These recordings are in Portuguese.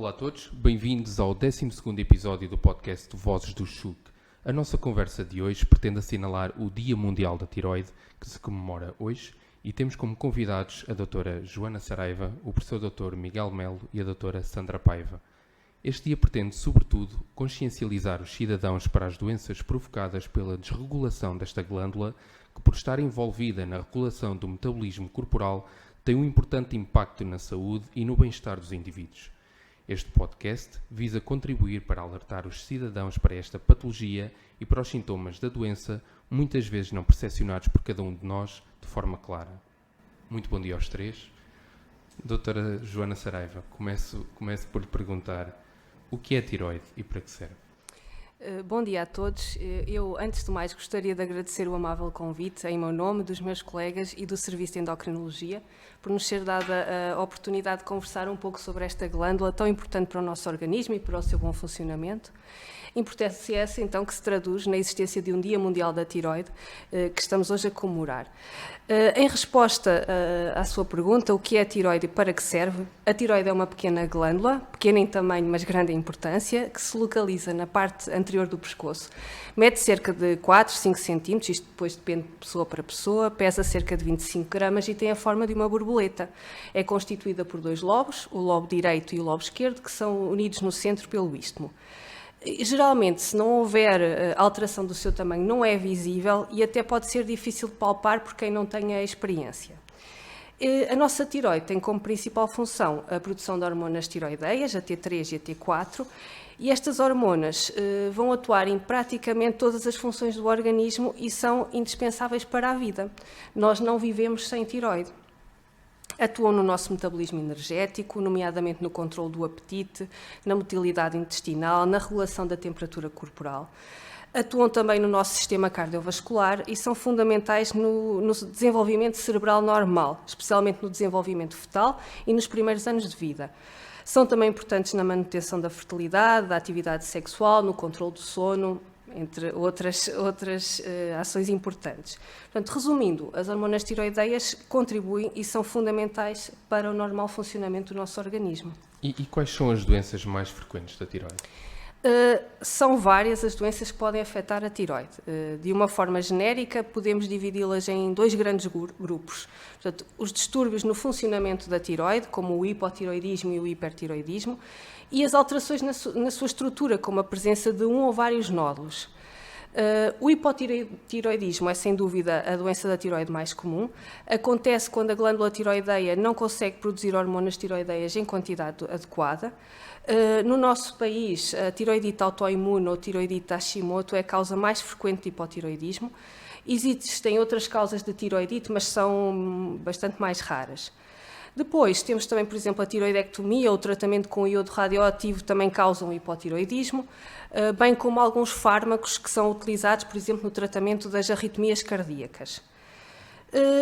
Olá a todos, bem-vindos ao 12º episódio do podcast Vozes do CHUC. A nossa conversa de hoje pretende assinalar o Dia Mundial da Tiroide, que se comemora hoje, e temos como convidados a doutora Joana Saraiva, o professor Dr. Miguel Melo e a doutora Sandra Paiva. Este dia pretende, sobretudo, consciencializar os cidadãos para as doenças provocadas pela desregulação desta glândula, que por estar envolvida na regulação do metabolismo corporal, tem um importante impacto na saúde e no bem-estar dos indivíduos. Este podcast visa contribuir para alertar os cidadãos para esta patologia e para os sintomas da doença, muitas vezes não percepcionados por cada um de nós de forma clara. Muito bom dia aos três. Doutora Joana Saraiva, começo por lhe perguntar o que é a tiroide e para que serve? Bom dia a todos. Eu, antes de mais, gostaria de agradecer o amável convite em meu nome, dos meus colegas e do Serviço de Endocrinologia, por nos ser dada a oportunidade de conversar um pouco sobre esta glândula tão importante para o nosso organismo e para o seu bom funcionamento. Importância essa, então, que se traduz na existência de um Dia Mundial da Tiroide, que estamos hoje a comemorar. Em resposta à sua pergunta, o que é a tiroide e para que serve? A tiroide é uma pequena glândula, pequena em tamanho, mas grande em importância, que se localiza na parte anterior do pescoço. Mede cerca de 4, 5 centímetros, isto depois depende de pessoa para pessoa, pesa cerca de 25 gramas e tem a forma de uma borboleta. É constituída por dois lobos, o lobo direito e o lobo esquerdo, que são unidos no centro pelo istmo. Geralmente, se não houver alteração do seu tamanho, não é visível e até pode ser difícil de palpar por quem não tenha experiência. A nossa tiroide tem como principal função a produção de hormonas tiroideias, a T3 e a T4, e estas hormonas vão atuar em praticamente todas as funções do organismo e são indispensáveis para a vida. Nós não vivemos sem tiroide. Atuam no nosso metabolismo energético, nomeadamente no controle do apetite, na motilidade intestinal, na regulação da temperatura corporal. Atuam também no nosso sistema cardiovascular e são fundamentais no desenvolvimento cerebral normal, especialmente no desenvolvimento fetal e nos primeiros anos de vida. São também importantes na manutenção da fertilidade, da atividade sexual, no controle do sono, entre outras ações importantes. Portanto, resumindo, as hormonas tiroideias contribuem e são fundamentais para o normal funcionamento do nosso organismo. E quais são as doenças mais frequentes da tiroide? São várias as doenças que podem afetar a tiroide. De uma forma genérica, podemos dividi-las em dois grandes grupos. Portanto, os distúrbios no funcionamento da tiroide, como o hipotiroidismo e o hipertiroidismo, e as alterações na sua estrutura, como a presença de um ou vários nódulos. O hipotiroidismo é, sem dúvida, a doença da tiroide mais comum. Acontece quando a glândula tiroideia não consegue produzir hormonas tiroideias em quantidade adequada. No nosso país, a tiroidite autoimune ou tiroidite Hashimoto é a causa mais frequente de hipotiroidismo. Existem outras causas de tiroidite, mas são bastante mais raras. Depois, temos também, por exemplo, a tiroidectomia ou o tratamento com iodo radioativo também causam hipotiroidismo, bem como alguns fármacos que são utilizados, por exemplo, no tratamento das arritmias cardíacas.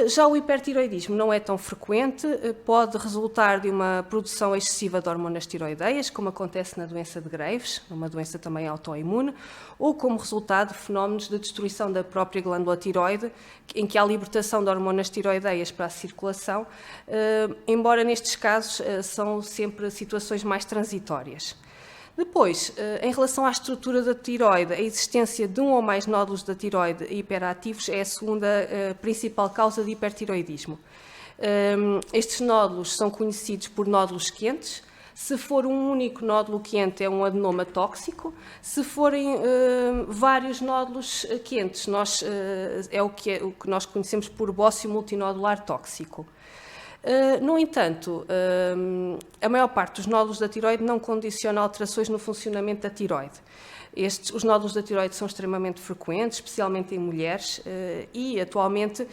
Já o hipertiroidismo não é tão frequente, pode resultar de uma produção excessiva de hormonas tiroideias, como acontece na doença de Graves, uma doença também autoimune, ou como resultado de fenómenos de destruição da própria glândula tiroide, em que há libertação de hormonas tiroideias para a circulação, embora nestes casos são sempre situações mais transitórias. Depois, em relação à estrutura da tiroide, a existência de um ou mais nódulos da tiroide hiperativos é a segunda principal causa de hipertiroidismo. Estes nódulos são conhecidos por nódulos quentes. Se for um único nódulo quente, é um adenoma tóxico. Se forem vários nódulos quentes, é o que nós conhecemos por bócio multinodular tóxico. No entanto, a maior parte dos nódulos da tiroide não condiciona alterações no funcionamento da tiroide. Os nódulos da tiroide são extremamente frequentes, especialmente em mulheres, e atualmente,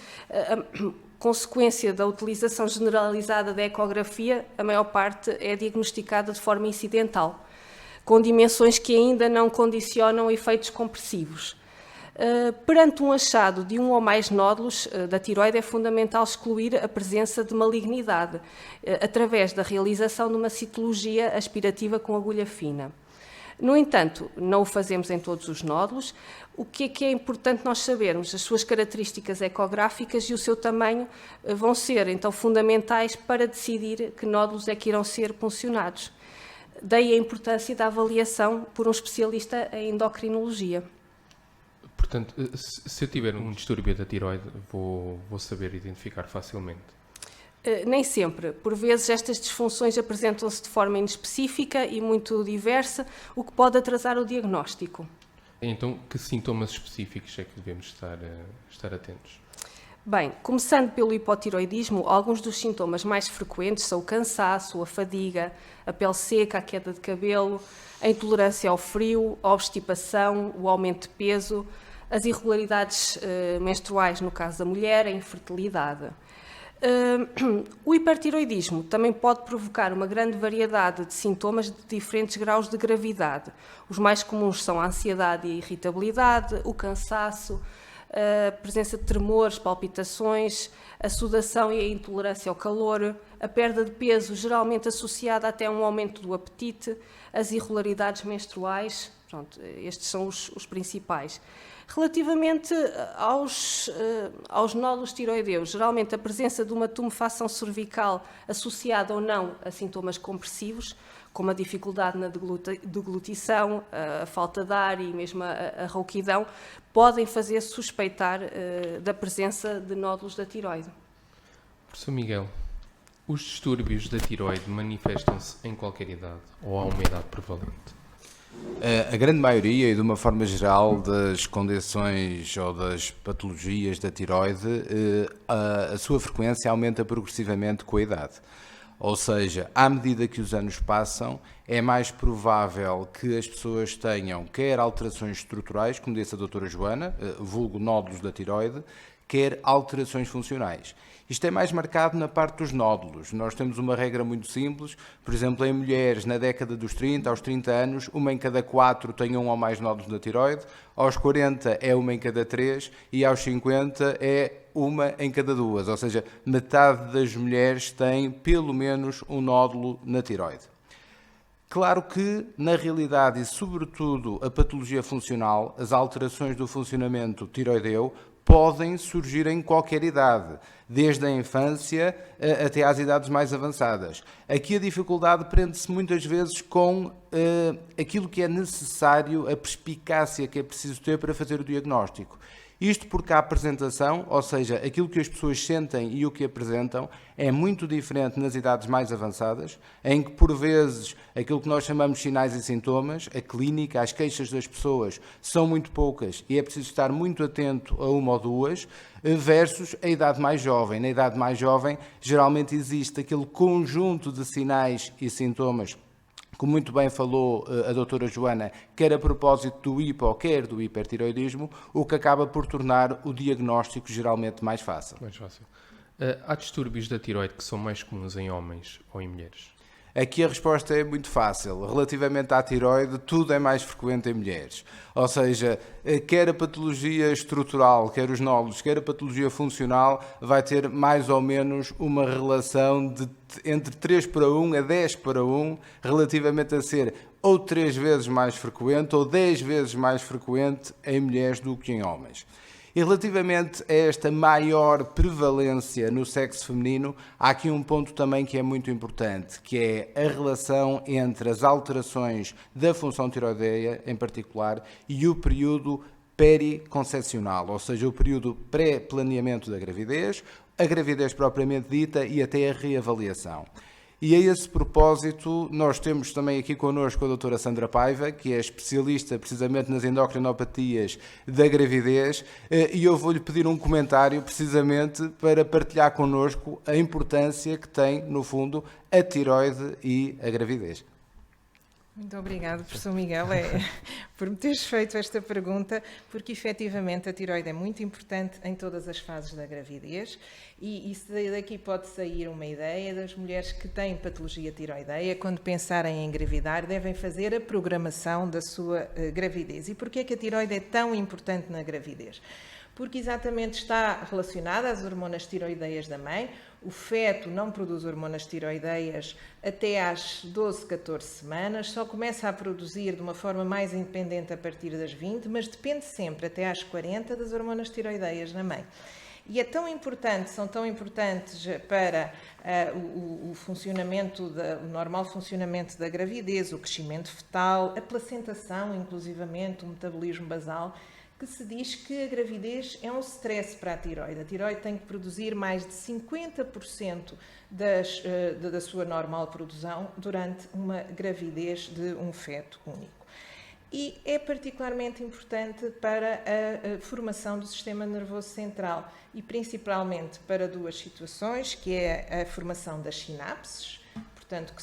consequência da utilização generalizada da ecografia, a maior parte é diagnosticada de forma incidental, com dimensões que ainda não condicionam efeitos compressivos. Perante um achado de um ou mais nódulos da tiroide, é fundamental excluir a presença de malignidade, através da realização de uma citologia aspirativa com agulha fina. No entanto, não o fazemos em todos os nódulos. O que é importante nós sabermos? As suas características ecográficas e o seu tamanho vão ser, então, fundamentais para decidir que nódulos é que irão ser puncionados. Daí a importância da avaliação por um especialista em endocrinologia. Portanto, se eu tiver um distúrbio da tiroide, vou saber identificar facilmente. Nem sempre. Por vezes estas disfunções apresentam-se de forma inespecífica e muito diversa, o que pode atrasar o diagnóstico. Então, que sintomas específicos é que devemos estar atentos? Bem, começando pelo hipotiroidismo, alguns dos sintomas mais frequentes são o cansaço, a fadiga, a pele seca, a queda de cabelo, a intolerância ao frio, a obstipação, o aumento de peso, as irregularidades menstruais no caso da mulher, a infertilidade. O hipertiroidismo também pode provocar uma grande variedade de sintomas de diferentes graus de gravidade. Os mais comuns são a ansiedade e a irritabilidade, o cansaço, a presença de tremores, palpitações, a sudação e a intolerância ao calor, a perda de peso, geralmente associada até a um aumento do apetite, as irregularidades menstruais. Pronto, estes são os principais. Relativamente aos nódulos tiroideus, geralmente a presença de uma tumefação cervical associada ou não a sintomas compressivos, como a dificuldade na deglutição, a falta de ar e mesmo a rouquidão, podem fazer suspeitar da presença de nódulos da tiroide. Professor Miguel, os distúrbios da tiroide manifestam-se em qualquer idade ou há uma idade prevalente? A grande maioria, e de uma forma geral, das condições ou das patologias da tiroide, a sua frequência aumenta progressivamente com a idade. Ou seja, à medida que os anos passam, é mais provável que as pessoas tenham quer alterações estruturais, como disse a doutora Joana, vulgo nódulos da tiroide, quer alterações funcionais. Isto é mais marcado na parte dos nódulos. Nós temos uma regra muito simples, por exemplo, em mulheres na década dos 30, aos 30 anos, 1 em cada 4 tem 1 ou mais nódulos da tiroide, aos 40 é 1 em cada 3 e aos 50 é 1 em cada 2, ou seja, metade das mulheres tem pelo menos um nódulo na tiroide. Claro que, na realidade, e sobretudo a patologia funcional, as alterações do funcionamento tiroideu, podem surgir em qualquer idade, desde a infância até às idades mais avançadas. Aqui a dificuldade prende-se muitas vezes com aquilo que é necessário, a perspicácia que é preciso ter para fazer o diagnóstico. Isto porque a apresentação, ou seja, aquilo que as pessoas sentem e o que apresentam, é muito diferente nas idades mais avançadas, em que, por vezes, aquilo que nós chamamos de sinais e sintomas, a clínica, as queixas das pessoas, são muito poucas e é preciso estar muito atento a uma ou duas, versus a idade mais jovem. Na idade mais jovem, geralmente existe aquele conjunto de sinais e sintomas, como muito bem falou a doutora Joana, quer a propósito do hipo, quer do hipertiroidismo, o que acaba por tornar o diagnóstico geralmente mais fácil. Mais fácil. Há distúrbios da tiroide que são mais comuns em homens ou em mulheres? Aqui a resposta é muito fácil. Relativamente à tiroide, tudo é mais frequente em mulheres. Ou seja, quer a patologia estrutural, quer os nódulos, quer a patologia funcional, vai ter mais ou menos uma relação de entre 3:1 a 10:1, relativamente a ser ou 3 vezes mais frequente ou 10 vezes mais frequente em mulheres do que em homens. E relativamente a esta maior prevalência no sexo feminino, há aqui um ponto também que é muito importante, que é a relação entre as alterações da função tiroideia, em particular, e o período periconcepcional, ou seja, o período pré-planeamento da gravidez, a gravidez propriamente dita e até a reavaliação. E a esse propósito, nós temos também aqui connosco a doutora Sandra Paiva, que é especialista precisamente nas endocrinopatias da gravidez, e eu vou-lhe pedir um comentário precisamente para partilhar connosco a importância que tem, no fundo, a tiroide e a gravidez. Muito obrigada, professor Miguel, por me teres feito esta pergunta, porque efetivamente a tiroide é muito importante em todas as fases da gravidez e isso daqui pode sair uma ideia das mulheres que têm patologia tiroideia, quando pensarem em engravidar, devem fazer a programação da sua gravidez. E porquê é que a tiroide é tão importante na gravidez? Porque exatamente está relacionada às hormonas tiroideias da mãe. O feto não produz hormonas tiroideias até às 12, 14 semanas, só começa a produzir de uma forma mais independente a partir das 20, mas depende sempre até às 40 das hormonas tiroideias na mãe. E são tão importantes para o funcionamento, o normal funcionamento da gravidez, o crescimento fetal, a placentação, inclusivamente, o metabolismo basal, que se diz que a gravidez é um stress para a tiroide. A tiroide tem que produzir mais de 50% da sua normal produção durante uma gravidez de um feto único. E é particularmente importante para a formação do sistema nervoso central e principalmente para duas situações, que é a formação das sinapses, portanto,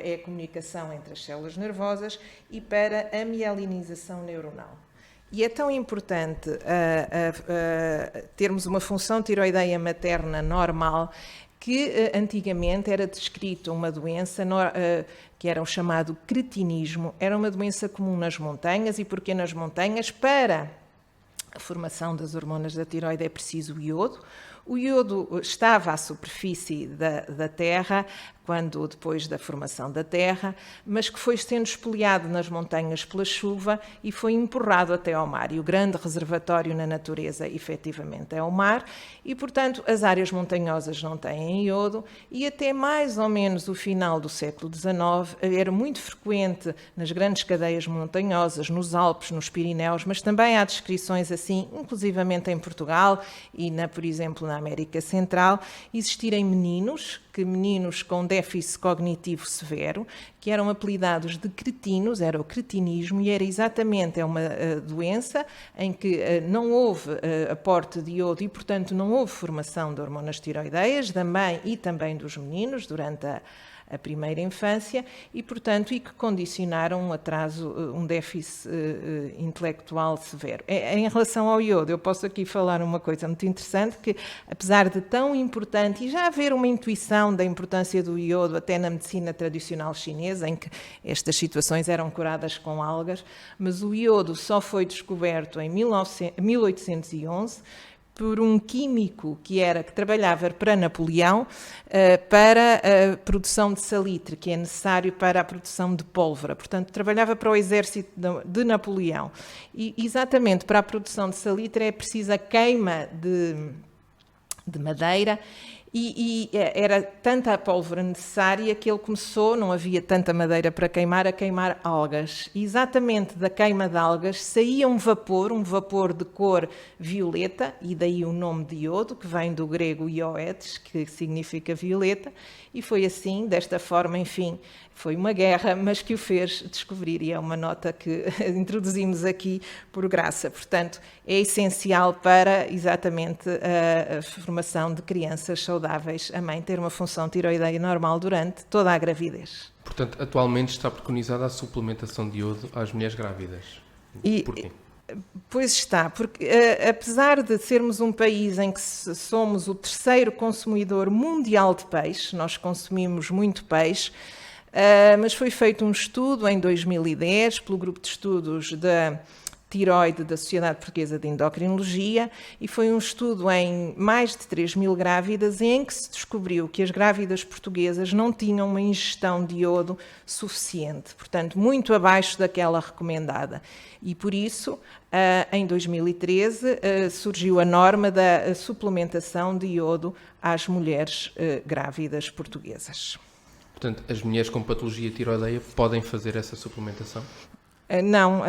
é a comunicação entre as células nervosas, e para a mielinização neuronal. E é tão importante termos uma função tiroideia materna normal que antigamente era descrito uma doença que era o chamado cretinismo. Era uma doença comum nas montanhas. E porquê nas montanhas? Para a formação das hormonas da tiroide é preciso iodo. O iodo estava à superfície da Terra, depois da formação da Terra, mas que foi sendo espoliado nas montanhas pela chuva e foi empurrado até ao mar. E o grande reservatório na natureza, efetivamente, é o mar. E, portanto, as áreas montanhosas não têm iodo. E até mais ou menos o final do século XIX, era muito frequente nas grandes cadeias montanhosas, nos Alpes, nos Pirineus, mas também há descrições assim, inclusivamente em Portugal e, por exemplo, na América Central, existirem meninos com déficit cognitivo severo, que eram apelidados de cretinos, era o cretinismo, e era exatamente uma doença em que não houve aporte de iodo e, portanto, não houve formação de hormonas tiroideias da mãe e também dos meninos durante a primeira infância e, portanto, que condicionaram um atraso, um déficit intelectual severo. Em relação ao iodo, eu posso aqui falar uma coisa muito interessante, que apesar de tão importante, e já haver uma intuição da importância do iodo até na medicina tradicional chinesa, em que estas situações eram curadas com algas, mas o iodo só foi descoberto em 1811, por um químico que trabalhava para Napoleão, para a produção de salitre, que é necessário para a produção de pólvora. Portanto, trabalhava para o exército de Napoleão. E, exatamente, para a produção de salitre é preciso a queima de madeira, e era tanta a pólvora necessária que ele começou, não havia tanta madeira para queimar, a queimar algas. E exatamente da queima de algas saía um vapor de cor violeta, e daí o nome de iodo, que vem do grego ioetes, que significa violeta, e foi assim, desta forma, enfim, foi uma guerra, mas que o fez descobrir, e é uma nota que introduzimos aqui por graça. Portanto, é essencial para, exatamente, a formação de crianças saudáveis, a mãe ter uma função tiroideia normal durante toda a gravidez. Portanto, atualmente está preconizada a suplementação de iodo às mulheres grávidas. Porquê? Pois está, porque apesar de sermos um país em que somos o terceiro consumidor mundial de peixe, nós consumimos muito peixe, mas foi feito um estudo em 2010 pelo grupo de estudos da tiroide da Sociedade Portuguesa de Endocrinologia, e foi um estudo em mais de 3.000 grávidas em que se descobriu que as grávidas portuguesas não tinham uma ingestão de iodo suficiente, portanto, muito abaixo daquela recomendada. E por isso, em 2013, surgiu a norma da suplementação de iodo às mulheres grávidas portuguesas. Portanto, as mulheres com patologia tiroideia podem fazer essa suplementação? Não,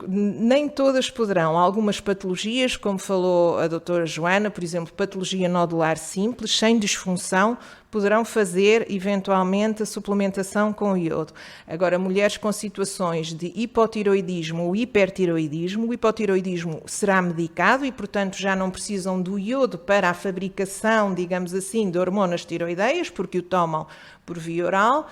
nem todas poderão. Algumas patologias, como falou a doutora Joana, por exemplo, patologia nodular simples, sem disfunção, poderão fazer, eventualmente, a suplementação com iodo. Agora, mulheres com situações de hipotiroidismo ou hipertiroidismo, o hipotiroidismo será medicado e, portanto, já não precisam do iodo para a fabricação, digamos assim, de hormonas tiroideias, porque o tomam por via oral.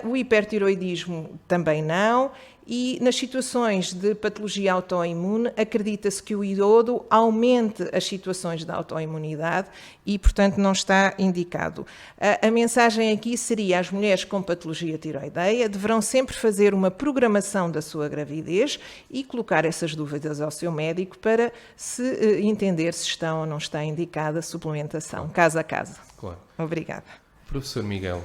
O hipertiroidismo também não, e nas situações de patologia autoimune acredita-se que o iodo aumente as situações de autoimunidade e, portanto, não está indicado. A mensagem aqui seria: as mulheres com patologia tiroideia deverão sempre fazer uma programação da sua gravidez e colocar essas dúvidas ao seu médico para se entender se está ou não está indicada a suplementação, caso a caso. Claro. Obrigada. Professor Miguel,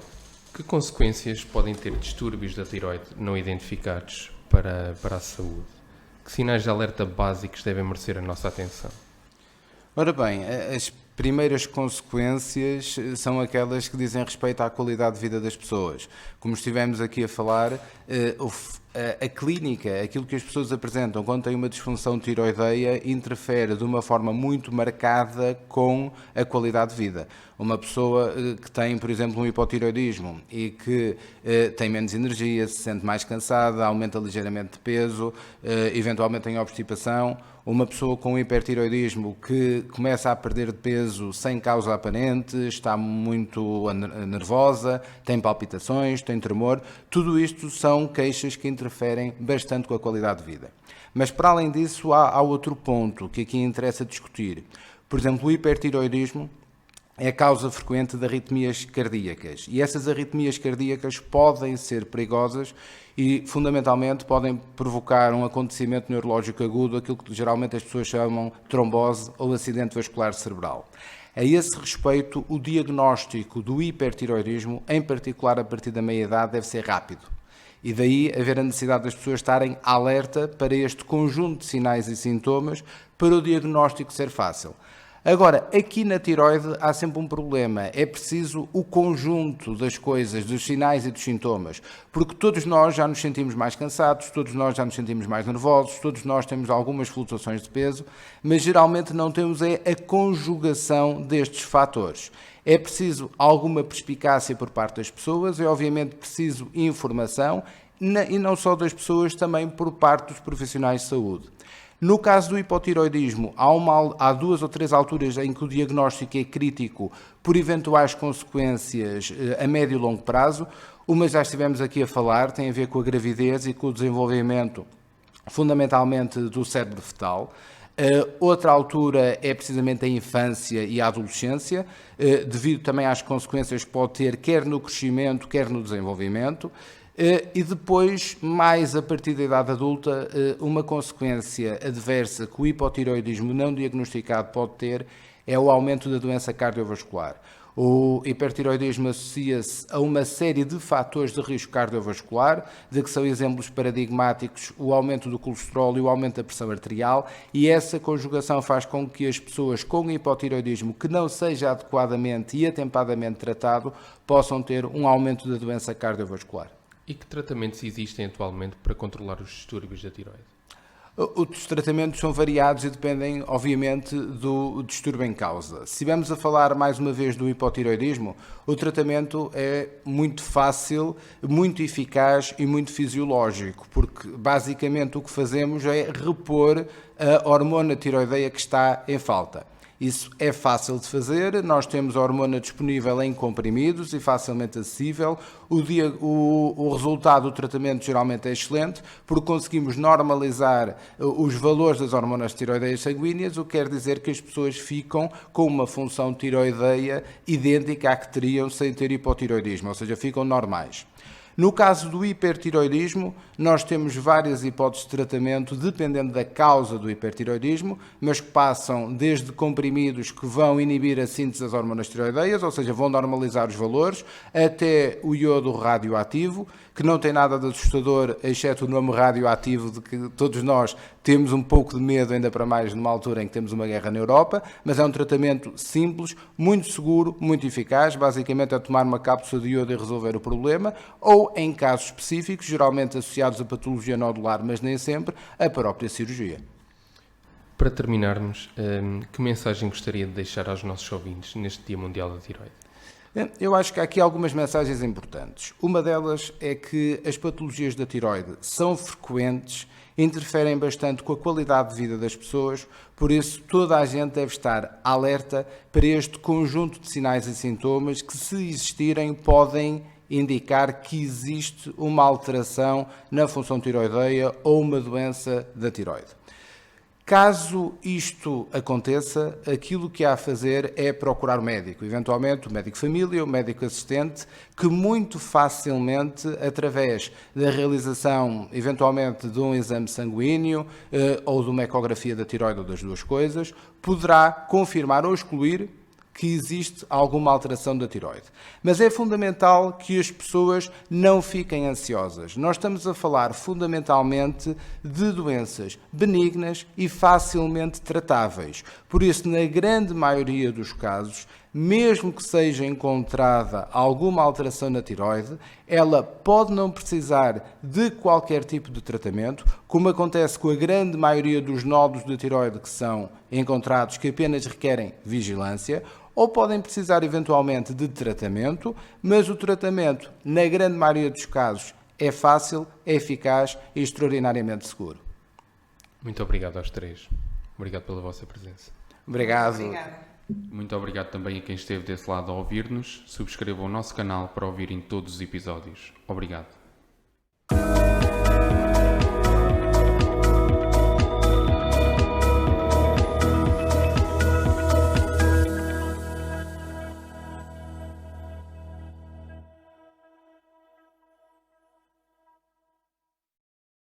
que consequências podem ter distúrbios da tiroide não identificados para a saúde? Que sinais de alerta básicos devem merecer a nossa atenção? Ora bem, as primeiras consequências são aquelas que dizem respeito à qualidade de vida das pessoas. Como estivemos aqui a falar, a clínica, aquilo que as pessoas apresentam quando têm uma disfunção tiroideia, interfere de uma forma muito marcada com a qualidade de vida. Uma pessoa que tem, por exemplo, um hipotiroidismo e que tem menos energia, se sente mais cansada, aumenta ligeiramente de peso, eventualmente tem obstipação. Uma pessoa com hipertiroidismo que começa a perder de peso sem causa aparente, está muito nervosa, tem palpitações, tem tremor, tudo isto são queixas que interferem bastante com a qualidade de vida. Mas para além disso há outro ponto que aqui interessa discutir. Por exemplo, o hipertiroidismo é a causa frequente de arritmias cardíacas e essas arritmias cardíacas podem ser perigosas e, fundamentalmente, podem provocar um acontecimento neurológico agudo, aquilo que geralmente as pessoas chamam trombose ou acidente vascular cerebral. A esse respeito, o diagnóstico do hipertiroidismo, em particular a partir da meia-idade, deve ser rápido. E daí haver a necessidade das pessoas estarem alerta para este conjunto de sinais e sintomas para o diagnóstico ser fácil. Agora, aqui na tiroide há sempre um problema, é preciso o conjunto das coisas, dos sinais e dos sintomas, porque todos nós já nos sentimos mais cansados, todos nós já nos sentimos mais nervosos, todos nós temos algumas flutuações de peso, mas geralmente não temos a conjugação destes fatores. É preciso alguma perspicácia por parte das pessoas, é obviamente preciso informação, e não só das pessoas, também por parte dos profissionais de saúde. No caso do hipotiroidismo, há 2 ou 3 alturas em que o diagnóstico é crítico por eventuais consequências a médio e longo prazo. Uma já estivemos aqui a falar, tem a ver com a gravidez e com o desenvolvimento, fundamentalmente, do cérebro fetal. Outra altura é precisamente a infância e a adolescência, devido também às consequências que pode ter quer no crescimento, quer no desenvolvimento. E depois, mais a partir da idade adulta, uma consequência adversa que o hipotiroidismo não diagnosticado pode ter é o aumento da doença cardiovascular. O hipertiroidismo associa-se a uma série de fatores de risco cardiovascular, de que são exemplos paradigmáticos o aumento do colesterol e o aumento da pressão arterial, e essa conjugação faz com que as pessoas com hipotiroidismo que não seja adequadamente e atempadamente tratado possam ter um aumento da doença cardiovascular. E que tratamentos existem atualmente para controlar os distúrbios da tiroide? Os tratamentos são variados e dependem, obviamente, do distúrbio em causa. Se estivermos a falar, mais uma vez, do hipotiroidismo, o tratamento é muito fácil, muito eficaz e muito fisiológico, porque, basicamente, o que fazemos é repor a hormona tiroideia que está em falta. Isso é fácil de fazer, nós temos a hormona disponível em comprimidos e facilmente acessível. O resultado do tratamento geralmente é excelente, porque conseguimos normalizar os valores das hormonas tiroideias sanguíneas, o que quer dizer que as pessoas ficam com uma função tiroideia idêntica à que teriam sem ter hipotiroidismo, ou seja, ficam normais. No caso do hipertiroidismo, nós temos várias hipóteses de tratamento dependendo da causa do hipertiroidismo, mas que passam desde comprimidos que vão inibir a síntese das hormonas tiroideias, ou seja, vão normalizar os valores, até o iodo radioativo, que não tem nada de assustador, exceto o nome radioativo, de que todos nós temos um pouco de medo, ainda para mais numa altura em que temos uma guerra na Europa, mas é um tratamento simples, muito seguro, muito eficaz, basicamente é tomar uma cápsula de iodo e resolver o problema, ou em casos específicos, geralmente associados a patologia nodular, mas nem sempre, a própria cirurgia. Para terminarmos, que mensagem gostaria de deixar aos nossos ouvintes neste Dia Mundial da Tiroide? Eu acho que há aqui algumas mensagens importantes. Uma delas é que as patologias da tiroide são frequentes, interferem bastante com a qualidade de vida das pessoas, por isso toda a gente deve estar alerta para este conjunto de sinais e sintomas que, se existirem, podem indicar que existe uma alteração na função tiroideia ou uma doença da tiroide. Caso isto aconteça, aquilo que há a fazer é procurar o médico, eventualmente o médico de família, o médico assistente, que muito facilmente, através da realização, eventualmente, de um exame sanguíneo ou de uma ecografia da tiroide ou das duas coisas, poderá confirmar ou excluir que existe alguma alteração da tiroide. Mas é fundamental que as pessoas não fiquem ansiosas. Nós estamos a falar fundamentalmente de doenças benignas e facilmente tratáveis. Por isso, na grande maioria dos casos, mesmo que seja encontrada alguma alteração na tiroide, ela pode não precisar de qualquer tipo de tratamento, como acontece com a grande maioria dos nódulos da tiroide que são encontrados, que apenas requerem vigilância, ou podem precisar eventualmente de tratamento, mas o tratamento, na grande maioria dos casos, é fácil, é eficaz e extraordinariamente seguro. Muito obrigado aos três. Obrigado pela vossa presença. Obrigado. Obrigada. Muito obrigado também a quem esteve desse lado a ouvir-nos. Subscrevam o nosso canal para ouvirem todos os episódios. Obrigado.